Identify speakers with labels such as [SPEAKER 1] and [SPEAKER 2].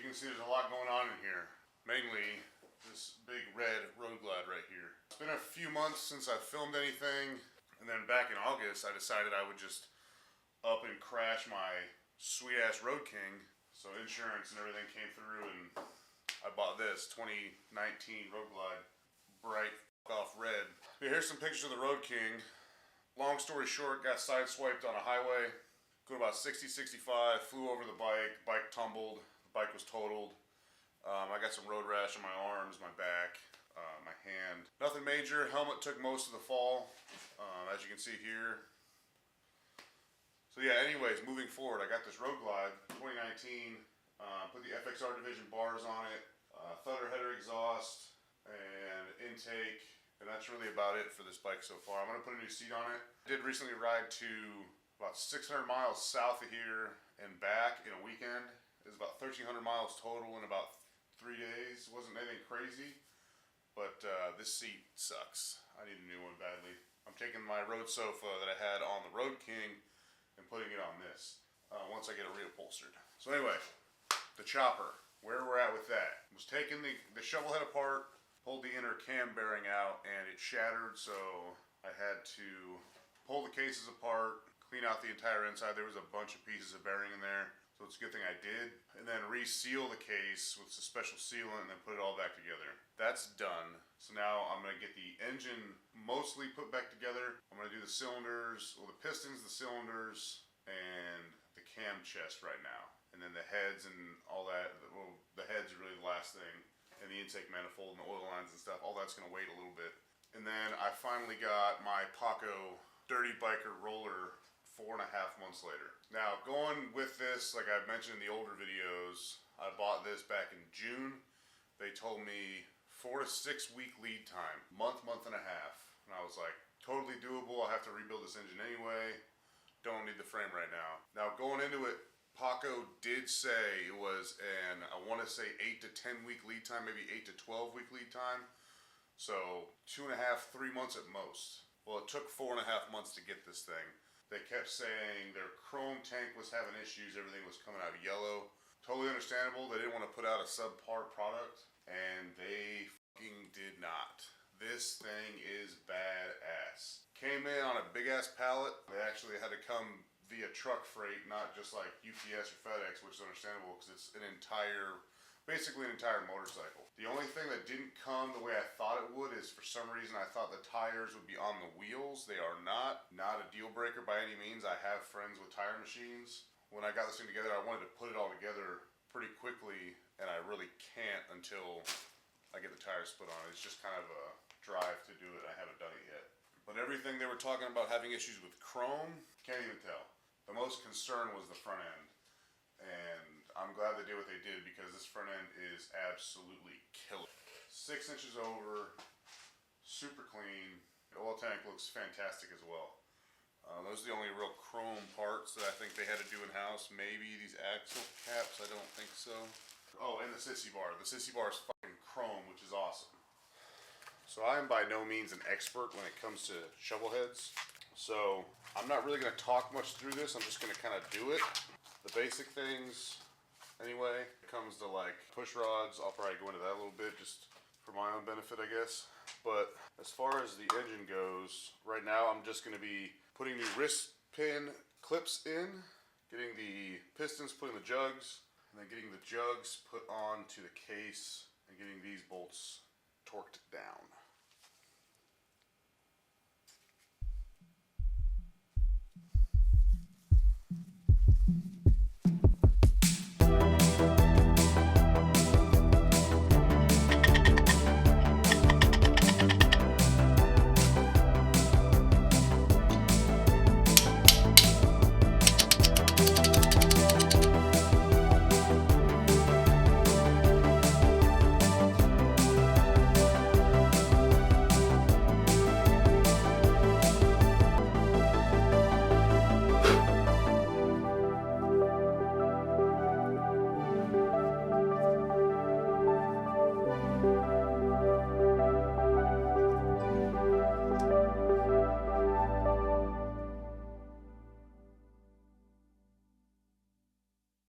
[SPEAKER 1] can see there's a lot going on in here. Mainly this big red Road Glide right here. It's been a few months since I've filmed anything, and then back in August I decided I would just up and crash my sweet ass Road King. So insurance and everything came through, and I bought this 2019 Road Glide, bright off red. Here's some pictures of the Road King. Long story short, got sideswiped on a highway, going about 60, 65, flew over the bike tumbled, the bike was totaled. I got some road rash on my arms, my back, my hand. Nothing major. Helmet took most of the fall, as you can see here. So yeah, anyways, moving forward, I got this Road Glide 2019, put the FXR Division bars on it, Thunder header exhaust, and intake, and that's really about it for this bike so far. I'm going to put a new seat on it. I did recently ride to about 600 miles south of here and back in a weekend. It was about 1,300 miles total in about 3 days. Wasn't anything crazy, but this seat sucks. I need a new one badly. I'm taking my road sofa that I had on the Road King and putting it on this once I get it reupholstered. So anyway, the chopper, where we're at with that. Was taking the shovel head apart, pulled the inner cam bearing out, and it shattered, so I had to pull the cases apart, clean out the entire inside. There was a bunch of pieces of bearing in there. So it's a good thing I did. And then reseal the case with some special sealant and then put it all back together. That's done. So now I'm going to get the engine mostly put back together. I'm going to do the cylinders, well, the pistons, the cylinders, and the cam chest right now. And then the heads and all that. Well, the heads are really the last thing. And the intake manifold and the oil lines and stuff. All that's going to wait a little bit. And then I finally got my Paco Dirty Biker roller 4.5 months later. Now, going with this, like I mentioned in the older videos, I bought this back in June. They told me 4 to 6 week lead time, month and a half. And I was like, totally doable. I'll have to rebuild this engine anyway. Don't need the frame right now. Now, going into it, Paco did say it was an, I want to say 8 to 10 week lead time, maybe 8 to 12 week lead time. So 2.5, 3 months at most. Well, it took 4.5 months to get this thing. They kept saying their chrome tank was having issues, everything was coming out yellow. Totally understandable, they didn't want to put out a subpar product, and they fucking did not. This thing is badass. Came in on a big ass pallet. They actually had to come via truck freight, not just like UPS or FedEx, which is understandable because it's an entire, basically an entire motorcycle. The only thing that didn't come the way I thought it would is for some reason I thought the tires would be on the wheels. They are not. Not a deal breaker by any means. I have friends with tire machines. When I got this thing together, I wanted to put it all together pretty quickly, and I really can't until I get the tires put on. It's just kind of a drive to do it. I haven't done it yet. But everything they were talking about having issues with chrome, can't even tell. The most concern was the front end. And I'm glad they did what they did because this front end is absolutely killer. 6 inches over, super clean. The oil tank looks fantastic as well. Those are the only real chrome parts that I think they had to do in-house. Maybe these axle caps, I don't think so. Oh, and the sissy bar. The sissy bar is fucking chrome, which is awesome. So I am by no means an expert when it comes to shovel heads. So I'm not really going to talk much through this. I'm just going to kind of do it. The basic things, anyway. It comes to like push rods. I'll probably go into that a little bit just for my own benefit, I guess. But as far as the engine goes, right now I'm just going to be putting new wrist pin clips in, getting the pistons put in the jugs, and then getting the jugs put onto the case, and getting these bolts torqued down.